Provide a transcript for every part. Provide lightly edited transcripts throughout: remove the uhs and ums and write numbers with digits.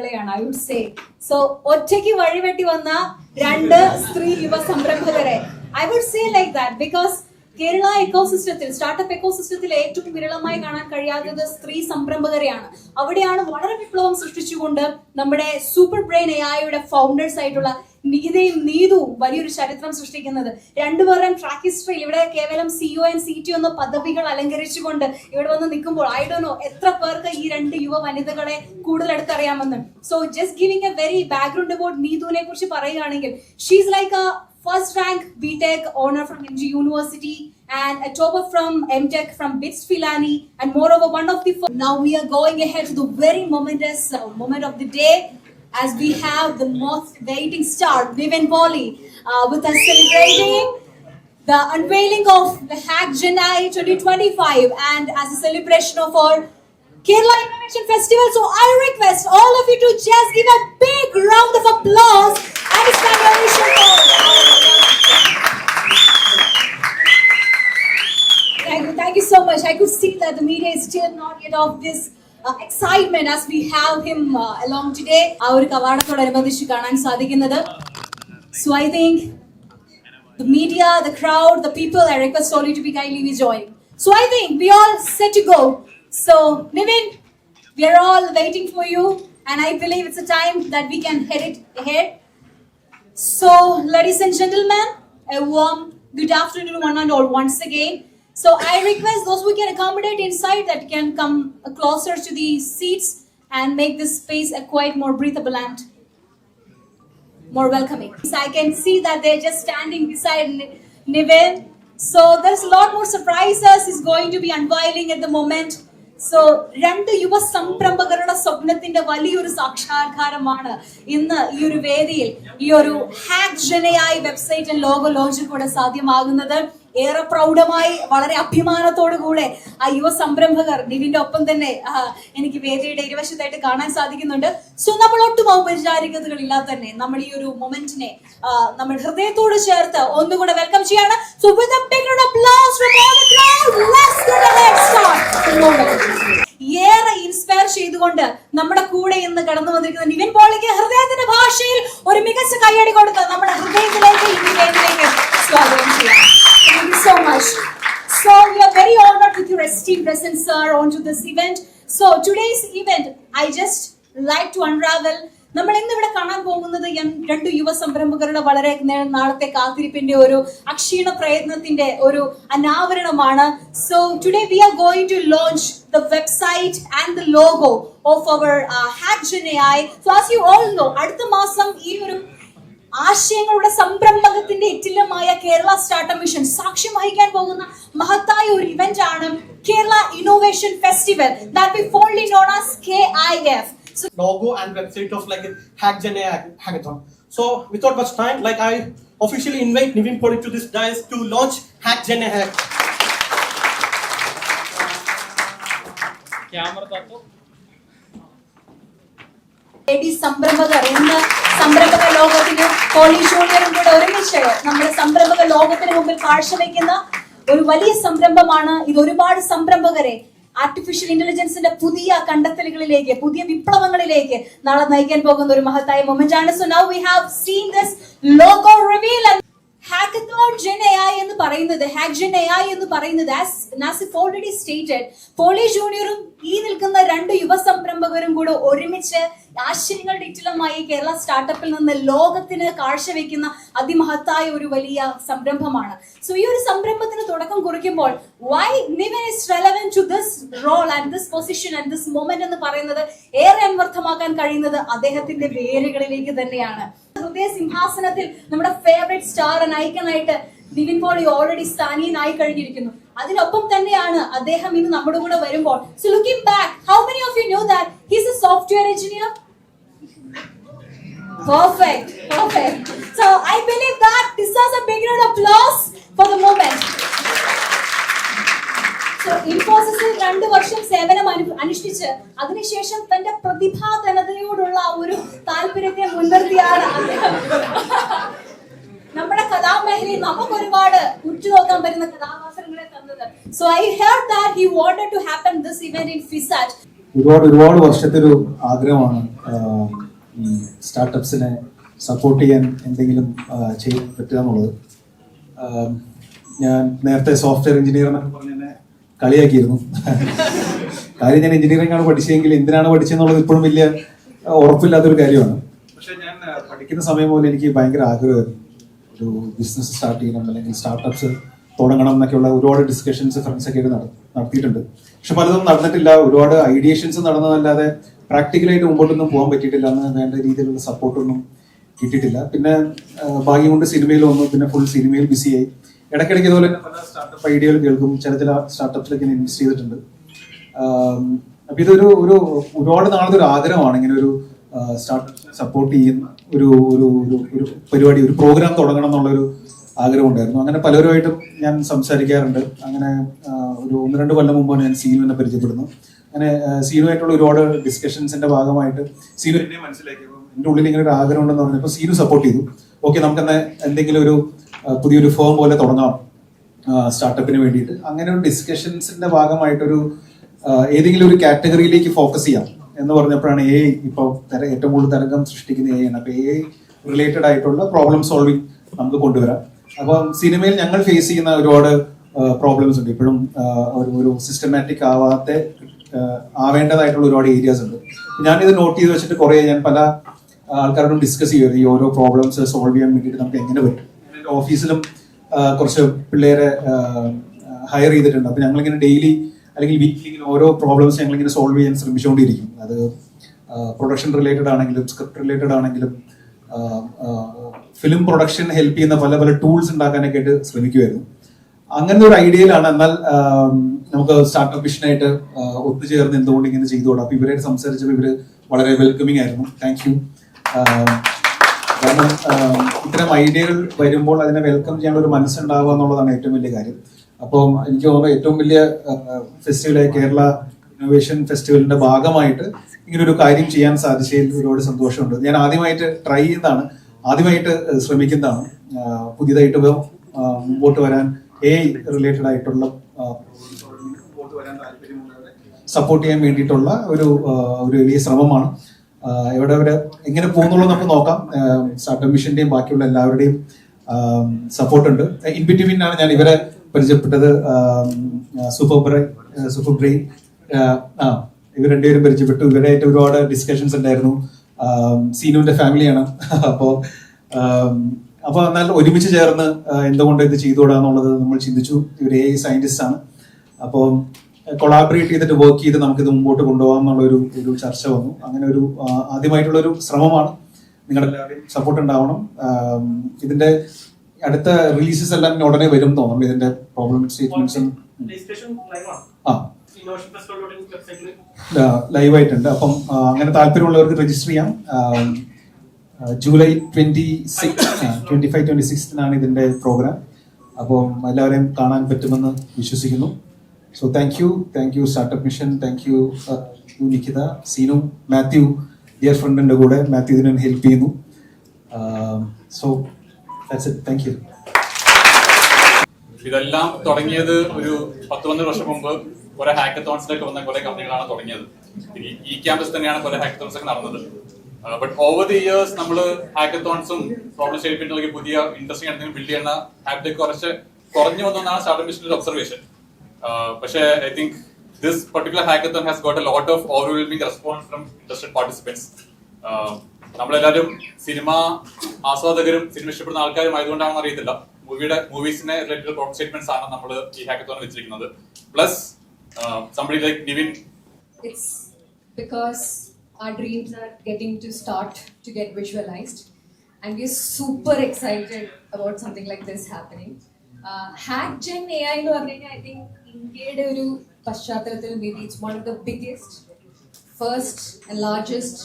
വ്യക്തികളെയാണ്, I would say. So ഒറ്റയ്ക്ക് വഴിവെട്ടി വന്ന 2 സ്ത്രീ യുവ സംരംഭകരെ, I would say like that. Because Kerala എക്കോസിസ്റ്റത്തിൽ, സ്റ്റാർട്ടപ്പ് എക്കോസിസ്റ്റത്തിൽ ഏറ്റവും വിരളമായി കാണാൻ കഴിയാത്തത് സ്ത്രീ സംരംഭകരെയാണ്. അവിടെയാണ് വളരെ വിപ്ലവം സൃഷ്ടിച്ചുകൊണ്ട് നമ്മുടെ സൂപ്പർ ബ്രെയിൻ എഐയുടെ ഫൗണ്ടേഴ്സ് ആയിട്ടുള്ള നികിതയും നീതുവും വലിയൊരു ചരിത്രം സൃഷ്ടിക്കുന്നത്. രണ്ടുപേരും ട്രാക്ക് ഹിസ്റ്ററിയിൽ ഇവിടെ കേവലം സിഒ ആൻഡ് സിടി എന്ന പദവികൾ അലങ്കരിച്ചുകൊണ്ട് ഇവിടെ വന്ന് നിൽക്കുമ്പോൾ ഐ ഡോണ്ട് നോ എത്ര പേർക്ക് ഈ 2 യുവ വനിതകളെ കൂടുതൽ അടുത്തറിയാമെന്ന്. So just giving a very background about നീതുവിനെ കുറിച്ച് പറയുകയാണെങ്കിൽ, she's like a first rank BTech honor from MG University and a topper from MTech from BITS Philani, and moreover one of the now we are going ahead to the very momentous moment of the day as we have the most waiting star Niven Pauly with us celebrating the unveiling of the Hack Gen AI 2025 and as a celebration of our Kerala Innovation Festival. So I request all of you to just give a big round of applause and a celebration for Thank you so much. I could see that the media is still not yet of this excitement as we have him along today. Our കവാടത്തോടനുബന്ധിച്ച് കാണാൻ സാധിക്കുന്നത്. So I think the media, the crowd, the people, I request all you to be kindly be joining. So I think we all set to go. So Niven, we are all waiting for you, and I believe it's a time that we can head it ahead. So ladies and gentlemen, a warm good afternoon one and all once again. So I request those who can accommodate inside that can come closer to the seats and make this space a quite more breathable and more welcoming. So I can see that they're just standing beside Niven. So there's a lot more surprises is going to be unveiling at the moment. So 2 യുവ സംരംഭകരുടെ സ്വപ്നത്തിന്റെ വലിയൊരു സാക്ഷാത്കാരമാണ് ഇന്ന് ഈ ഒരു വേദിയിൽ ഈ ഒരു hack gen AI website and logo ലോഞ്ചിൽ കൂടെ സാധ്യമാകുന്നത്. ഏറെ പ്രൗഢമായി വളരെ അഭിമാനത്തോടു കൂടെ ആ യുവ സംരംഭകർ നിവിന്റെ ഒപ്പം തന്നെ എനിക്ക് വേദിയുടെ ഇരുവശത്തായിട്ട് കാണാൻ സാധിക്കുന്നുണ്ട്. സോ നമ്മൾ ഒട്ടും ഔപചാരികതകളില്ലാതെ തന്നെ നമ്മൾ ഈ ഒരു മൊമെന്റിനെ നമ്മൾ ഹൃദയത്തോട് ചേർത്ത് ഒന്നുകൂടെ വെൽക്കം ചെയ്യാണ്. So with a big round of applause from all the crowd, let's get a head start. ഏറെ ഇൻസ്പയർ ചെയ്തുകൊണ്ട് നമ്മുടെ കൂടെ ഇന്ന് കടന്നു വന്നിരിക്കുന്ന നിവിൻ പോളിക്ക് ഹൃദയത്തിന്റെ ഭാഷയിൽ ഒരു മികച്ച കയ്യടി കൊടുത്ത് നമ്മുടെ ഹൃദയത്തിലേക്ക് ഈ വേദിയിലേക്ക് സ്വാഗതം ചെയ്യാം. Thank you so much. So we are very honored with your esteemed presence, sir, onto this event. So today's event, I just like to unravel. നമ്മൾ ഇന്ന് ഇവിടെ കാണാൻ പോകുന്നത് 2 യുവ സംരംഭകരുടെ വളരെ നാളത്തെ കാത്തിരിപ്പിന്റെ ഒരു അക്ഷീണ പ്രയത്നത്തിന്റെ ഒരു അനാവരണമാണ്. So today we are going to launch the website and the logo of our Hack Gen AI. So as you all know, അടുത്ത മാസം ഈ ഒരു ആശയങ്ങളുടെ സംരംഭകത്തിന്റെ ഇറ്റില്ലമായ കേരള സ്റ്റാർട്ടപ്പ് മിഷൻ സാക്ഷ്യം വഹിക്കാൻ പോകുന്ന മഹത്തായ ഒരു ഇവന്റ് ആണ് Kerala innovation festival, that we fondly known as KIF. So, logo and website of like Hack Gen AI hackathon. So without much time, like I officially invite Niven Pauly to this dais to launch Hack Gen AI. Camera tato. Ladies സംരംഭകർ ഇന്ന് സംരംഭക ലോകത്തിന് poly ജൂനിയറും കൂടെ ഒരുമിച്ച് നമ്മുടെ സംരംഭക ലോകത്തിന് മുമ്പിൽ കാഴ്ചവെക്കുന്ന ഒരു വലിയ സംരംഭമാണ് ഇത്. ഒരുപാട് സംരംഭകരെ ആർട്ടിഫിഷ്യൽ ഇന്റലിജൻസിന്റെ പുതിയ കണ്ടെത്തലുകളിലേക്ക്, പുതിയ വിപ്ലവങ്ങളിലേക്ക് നാളെ നയിക്കാൻ പോകുന്ന ഒരു മഹത്തായ മൊമെന്റ് ആണ്. So now we have seen this logo reveal. Hackathon gen AI എന്ന് പറയുന്നത്, ഹാക്ക് ജെൻ എഐ എന്ന് പറയുന്നത് as if already stated, poly ജൂനിയറും ഈ നിൽക്കുന്ന 2 യുവ സംരംഭകരും കൂടെ ഒരുമിച്ച് ആശയങ്ങളുടെ ഇറ്റിലമായി കേരള സ്റ്റാർട്ടപ്പിൽ നിന്ന് ലോകത്തിന് കാഴ്ചവെക്കുന്ന അതിമഹത്തായ ഒരു വലിയ സംരംഭമാണ്. സോ ഈ ഒരു സംരംഭത്തിന് തുടക്കം കുറിക്കുമ്പോൾ why Niven is relevant to this role and this position and this moment എന്ന് പറയുന്നത് ഏറെ അന്വർത്ഥമാക്കാൻ കഴിയുന്നത് അദ്ദേഹത്തിന്റെ വേരുകളിലേക്ക് തന്നെയാണ്. ഹൃദയ സിംഹാസനത്തിൽ നമ്മുടെ ഫേവറേറ്റ് സ്റ്റാർ ആൻഡ് ഐക്കൺ ആയിട്ട് നിവിൻ പോളി ഓൾറെഡി സ്ഥാനീയനായി കഴിഞ്ഞിരിക്കുന്നു. അതിനൊപ്പം തന്നെയാണ് അദ്ദേഹം ഇന്ന് നമ്മുടെ കൂടെ വരുമ്പോൾ. So looking back, how many of you know that he's a software engineer? Perfect. So I believe that this is a big round of applause for the moment. So ഇൻഫോസിസിൽ 2 വർഷം സേവനം അനുഷ്ഠിച്ച് അതിനുശേഷം തന്റെ പ്രതിഭാധനതയോടുള്ള ഒരു താല്പര്യത്തെ മുൻനിർത്തിയാണ് അദ്ദേഹം നമ്മുടെ കഥാമേഖലയിൽ നമുക്ക് ഒരുപാട് ഉറ്റുനോക്കാൻ പറ്റുന്ന കഥാപാത്രങ്ങളെ തന്നത്. So I heard that he wanted to happen this event in FISAT. ഒരുപാട് വർഷത്തെ ഒരു ആഗ്രഹമാണ് സ്റ്റാർട്ടപ്സിനെ സപ്പോർട്ട് ചെയ്യാൻ എന്തെങ്കിലും ചെയ്യാൻ പറ്റുക എന്നുള്ളത്. ഞാൻ നേരത്തെ സോഫ്റ്റ്വെയർ എഞ്ചിനീയർ എന്നൊക്കെ പറഞ്ഞ് എന്നെ കളിയാക്കിയിരുന്നു. കാര്യം ഞാൻ എഞ്ചിനീയറിംഗ് ആണ് പഠിച്ചതെങ്കിൽ എന്തിനാണ് പഠിച്ചതെന്നുള്ളത് ഇപ്പോഴും വലിയ ഉറപ്പില്ലാത്തൊരു കാര്യമാണ്. പക്ഷെ ഞാൻ പഠിക്കുന്ന സമയം പോലെ എനിക്ക് ഭയങ്കര ആഗ്രഹമായിരുന്നു ഒരു ബിസിനസ് സ്റ്റാർട്ട് ചെയ്യണം, അല്ലെങ്കിൽ സ്റ്റാർട്ടപ്സ് തുടങ്ങണം എന്നൊക്കെയുള്ള ഒരുപാട് ഡിസ്കഷൻസ് ഫ്രണ്ട്സൊക്കെ ആയിട്ട് നടത്തിയിട്ടുണ്ട്. പക്ഷെ പലതും നടന്നിട്ടില്ല. ഒരുപാട് ഐഡിയേഷൻസ് നടന്നതല്ലാതെ പ്രാക്ടിക്കലായിട്ട് മുമ്പോട്ടൊന്നും പോകാൻ പറ്റിയിട്ടില്ല. അന്ന് വേണ്ട രീതിയിലുള്ള സപ്പോർട്ടൊന്നും കിട്ടിയിട്ടില്ല. പിന്നെ ഭാഗ്യം കൊണ്ട് സിനിമയിൽ വന്നു. പിന്നെ ഫുൾ സിനിമയിൽ ബിസിയായി. ഇടയ്ക്കിടയ്ക്ക് ഇതുപോലെ തന്നെ പല സ്റ്റാർട്ടപ്പ് ഐഡിയകൾ കേൾക്കും. ചില സ്റ്റാർട്ടപ്സിലൊക്കെ ഞാൻ ഇൻവെസ്റ്റ് ചെയ്തിട്ടുണ്ട്. അപ്പൊ ഇതൊരു ഒരുപാട് നാളത്തെ ഒരു ആഗ്രഹമാണ് ഇങ്ങനെ ഒരു സ്റ്റാർട്ടപ്സിനെ സപ്പോർട്ട് ചെയ്യുന്ന ഒരു പരിപാടി, ഒരു പ്രോഗ്രാം തുടങ്ങണം എന്നുള്ളൊരു ആഗ്രഹം ഉണ്ടായിരുന്നു. അങ്ങനെ പലരുമായിട്ടും ഞാൻ സംസാരിക്കാറുണ്ട്. അങ്ങനെ ഒരു 1-2 കൊല്ലം മുമ്പാണ് ഞാൻ സീനുവിനെ പരിചയപ്പെടുന്നത്. അങ്ങനെ സീനുമായിട്ടുള്ള ഒരുപാട് ഡിസ്കഷൻസിന്റെ ഭാഗമായിട്ട് സീനു എന്നെ മനസ്സിലാക്കി. എൻ്റെ ഉള്ളിൽ ഇങ്ങനെ ഒരു ആഗ്രഹം ഉണ്ടെന്ന് പറഞ്ഞപ്പോൾ സീനു സപ്പോർട്ട് ചെയ്തു. ഓക്കെ, നമുക്ക് എന്തെങ്കിലും ഒരു പുതിയൊരു ഫേം പോലെ തുടങ്ങാം സ്റ്റാർട്ടപ്പിന് വേണ്ടിയിട്ട്. അങ്ങനെ ഒരു ഡിസ്കഷൻസിന്റെ ഭാഗമായിട്ടൊരു ഏതെങ്കിലും ഒരു കാറ്റഗറിയിലേക്ക് ഫോക്കസ് ചെയ്യാം എന്ന് പറഞ്ഞപ്പോഴാണ് ഇപ്പോൾ ഏറ്റവും കൂടുതൽ തരംഗം സൃഷ്ടിക്കുന്ന ആണ്. അപ്പൊ റിലേറ്റഡ് ആയിട്ടുള്ള പ്രോബ്ലം സോൾവിങ് നമുക്ക് കൊണ്ടുവരാം. അപ്പം സിനിമയിൽ ഞങ്ങൾ ഫേസ് ചെയ്യുന്ന ഒരുപാട് പ്രോബ്ലംസ് ഉണ്ട്. ഇപ്പോഴും ഒരു സിസ്റ്റമാറ്റിക് ആവേണ്ടതായിട്ടുള്ള ഒരുപാട് ഏരിയാസ് ഉണ്ട്. ഞാനിത് നോട്ട് ചെയ്ത് വെച്ചിട്ട് ഞാൻ പല ആൾക്കാരോടും ഡിസ്കസ് ചെയ്യുമായിരുന്നു ഈ ഓരോ പ്രോബ്ലംസ് സോൾവ് ചെയ്യാൻ വേണ്ടിയിട്ട് നമുക്ക് എങ്ങനെ പറ്റും. എൻ്റെ ഓഫീസിലും കുറച്ച് പിള്ളേരെ ഹയർ ചെയ്തിട്ടുണ്ട്. അപ്പൊ ഞങ്ങളിങ്ങനെ ഡെയിലി അല്ലെങ്കിൽ വീക്ക്ലി ഇങ്ങനെ ഓരോ പ്രോബ്ലംസ് ഞങ്ങളിങ്ങനെ സോൾവ് ചെയ്യാൻ ശ്രമിച്ചുകൊണ്ടിരിക്കും. അത് പ്രൊഡക്ഷൻ റിലേറ്റഡ് ആണെങ്കിലും സ്ക്രിപ്റ്റ് റിലേറ്റഡ് ആണെങ്കിലും ഫിലിം പ്രൊഡക്ഷൻ ഹെൽപ്പ് ചെയ്യുന്ന പല പല ടൂൾസ് ഉണ്ടാക്കാനൊക്കെ ആയിട്ട് ശ്രമിക്കുമായിരുന്നു. അങ്ങനത്തെ ഒരു ഐഡിയയിലാണ്. എന്നാൽ നമുക്ക് സ്റ്റാർട്ടപ്പ് മിഷനായിട്ട് ഒത്തുചേർന്ന് എന്തുകൊണ്ട് ഇങ്ങനെ ചെയ്തുകൂടാ. അപ്പൊ ഇവരായിട്ട് സംസാരിച്ചപ്പോൾ ഇവര് വളരെ വെൽക്കമിങ് ആയിരുന്നു. Thank you. കാരണം ഇത്തരം ഐഡിയകൾ വരുമ്പോൾ അതിനെ വെൽക്കം ചെയ്യാനുള്ള ഒരു മനസ്സുണ്ടാവുക എന്നുള്ളതാണ് ഏറ്റവും വലിയ കാര്യം. അപ്പോൾ എനിക്ക് തോന്നുന്നു ഏറ്റവും വലിയ ഫെസ്റ്റിവലായ കേരള ഇന്നോവേഷൻ ഫെസ്റ്റിവലിന്റെ ഭാഗമായിട്ട് ഇങ്ങനെ ഒരു കാര്യം ചെയ്യാൻ സാധിച്ചതിൽ ഒരുപാട് സന്തോഷമുണ്ട്. ഞാൻ ആദ്യമായിട്ട് ട്രൈ ചെയ്യുന്നതാണ്, ആദ്യമായിട്ട് ശ്രമിക്കുന്നതാണ്. പുതിയതായിട്ട് മുമ്പോട്ട് വരാൻ റിലേറ്റഡ് ആയിട്ടുള്ള മുമ്പോട്ട് വരാൻ താല്പര്യമുള്ളവരെ സപ്പോർട്ട് ചെയ്യാൻ വേണ്ടിയിട്ടുള്ള ഒരു വലിയ ശ്രമമാണ്. എവിടെ എങ്ങനെ പോകുന്നുള്ളൂ നമുക്ക് നോക്കാം. സ്റ്റാർട്ടപ്പ് മിഷന്റെയും ബാക്കിയുള്ള എല്ലാവരുടെയും സപ്പോർട്ട് ഉണ്ട്. ഇൻ ബിറ്റ്വീൻ ആണ് ഞാൻ ഇവരെ പരിചയപ്പെട്ടത്. സൂപ്പർ ബ്രെയിൻ ഇവർ രണ്ടുപേരും പരിചയപ്പെട്ടു. ഇവരായിട്ട് ഒരുപാട് ഡിസ്കഷൻസ് ഉണ്ടായിരുന്നു. സീനുവിന്റെ ഫാമിലിയാണ്. അപ്പൊ എന്നാൽ ഒരുമിച്ച് ചേർന്ന് എന്തുകൊണ്ട് ഇത് ചെയ്തുകൂടാന്നുള്ളത് നമ്മൾ ചിന്തിച്ചു. ഇവർ AI സയന്റിസ്റ്റ് ആണ്. അപ്പോൾ കൊളാബറേറ്റ് ചെയ്തിട്ട് വർക്ക് ചെയ്ത് നമുക്കിത് മുമ്പോട്ട് കൊണ്ടുപോകാം എന്നുള്ള ഒരു ചർച്ച വന്നു. അങ്ങനെ ഒരു ആദ്യമായിട്ടുള്ള ഒരു ശ്രമമാണ്. നിങ്ങളുടെ എല്ലാവരുടെയും സപ്പോർട്ട് ഉണ്ടാവണം. ഇതിന്റെ അടുത്ത റിലീസസ് എല്ലാം ഉടനെ വരും തോന്നുന്നു. ഇതിന്റെ പ്രോബ്ലം സ്റ്റേറ്റ്മെന്റ്സും ലൈവായിട്ടുണ്ട്. അപ്പം അങ്ങനെ താല്പര്യമുള്ളവർക്ക് രജിസ്റ്റർ ചെയ്യാം. ജൂലൈ 25-26 ഇതിന്റെ പ്രോഗ്രാം. അപ്പം എല്ലാവരെയും കാണാൻ പറ്റുമെന്ന് വിശ്വസിക്കുന്നു. So thank you startup mission. Thank you Nikhita, Seenu, Mathew dear ഫ്രണ്ടിന്റെ കൂടെ. മാത്യു ഇതിനെ ഹെൽപ്പ് ചെയ്യുന്നു. So that's it. Thank you. ഇതെല്ലാം തുടങ്ങിയത് ഒരു 10-12 വർഷം മുമ്പ് കുറെ ഹാക്കത്തോൺസിലൊക്കെ വന്ന കുറെ കമ്പനികളാണ് തുടങ്ങിയത്. ഈ ക്യാമ്പസ് തന്നെയാണ് കുറെ ഹാക്കത്തോൺസ് ഒക്കെ നടന്നത്. ബട്ട് ഓവർ ദി ഇയേഴ്സ് നമ്മൾ ഹാക്കത്തോൺസും പ്രോബ്ലം സ്റ്റേറ്റ്മെന്റിലേക്ക് പുതിയ ഇൻട്രസ്റ്റിംഗ് എന്തെങ്കിലും ബിൽഡ് ചെയ്യുന്ന ഹാബിറ്റ് കുറച്ച് കുറഞ്ഞു വന്നതാണ് സ്റ്റാർട്ടപ്പ് മിഷന്റെ ഒബ്സർവേഷൻ. പക്ഷേ I think this particular hackathon has got a lot of overwhelming response from interested participants. നമ്മളെല്ലാവരും സിനിമ ആസ്വാദകരും സിനിമ ഇഷ്ടപ്പെടുന്ന ആൾക്കാരും ആയതുകൊണ്ടാണെന്ന് അറിയത്തില്ല, മൂവീസിനെ റിലേറ്റഡ് പ്രോബ്ലം സ്റ്റേറ്റ്മെന്റ്സ് ആണ് നമ്മൾ ഈ ഹാക്കത്തോൺ വെച്ചിരിക്കുന്നത്. Plus somebody like Nivin. It's because our dreams are getting to start to get visualized, and we're super excited about something like this happening. HackGen AI എന്ന് പറഞ്ഞാൽ I think ഇന്ത്യയുടെ ഒരു പശ്ചാത്തലത്തിൽ maybe it's one of the biggest, first and largest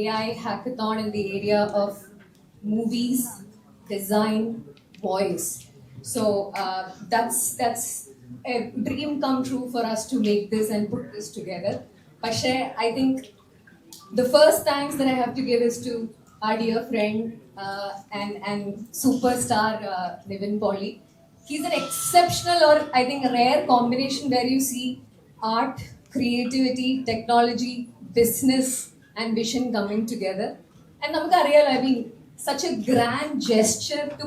AI hackathon in the area of movies, design, voice. So that's a dream come true for us to make this and put this together. But I think the first thanks that I have to give is to our dear friend and superstar Nivin Pauly. He's an exceptional, or I think a rare combination where you see art, creativity, technology, business and vision coming together. And നമുക്കറിയാലോ, I mean, such a grand gesture to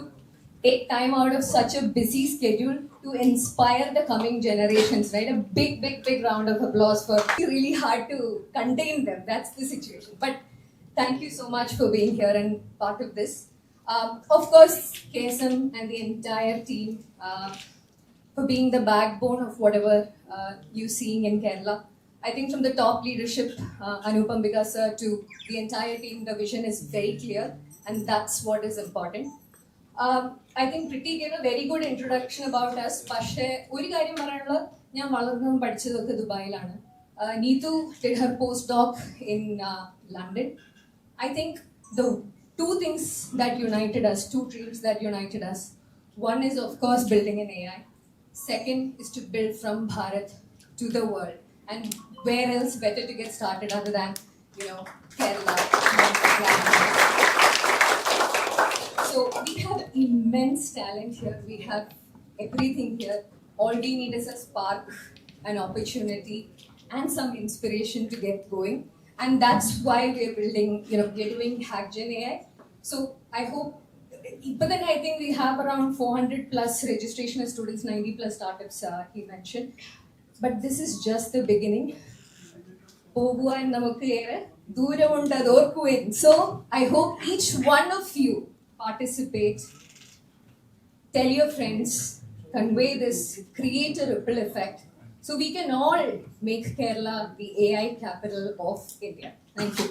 take time out of such a busy schedule to inspire the coming generations, right? A big, big, big round of applause for. It's really hard to contain them. That's the situation. But thank you so much for being here and part of this. Of course, KSM and the entire team for being the backbone of whatever you're seeing in Kerala. I think from the top leadership, Anupam Vikas sir, to the entire team, the vision is very clear, and that's what is important. I think Priti gave a very good introduction about us. പക്ഷേ ഒരു കാര്യം പറയാനുള്ളത്, ഞാൻ വളർന്നതും പഠിച്ചതൊക്കെ ദുബായിലാണ്. Neetu did her postdoc in London. I think the two things that united us, two dreams that united us. One is, of course, building an AI. Second is to build from Bharat to the world. And where else better to get started other than, Kerala. So we have immense talent here. We have everything here. All we need is a spark, an opportunity, and some inspiration to get going. And that's why we're building, we're doing HackGen AI. So I hope, but then I think we have around 400 plus registration of students, 90 plus startups he mentioned. But this is just the beginning. So I hope each one of you participate, tell your friends, convey this, create a ripple effect, so we can all make Kerala the AI capital of India. Thank you.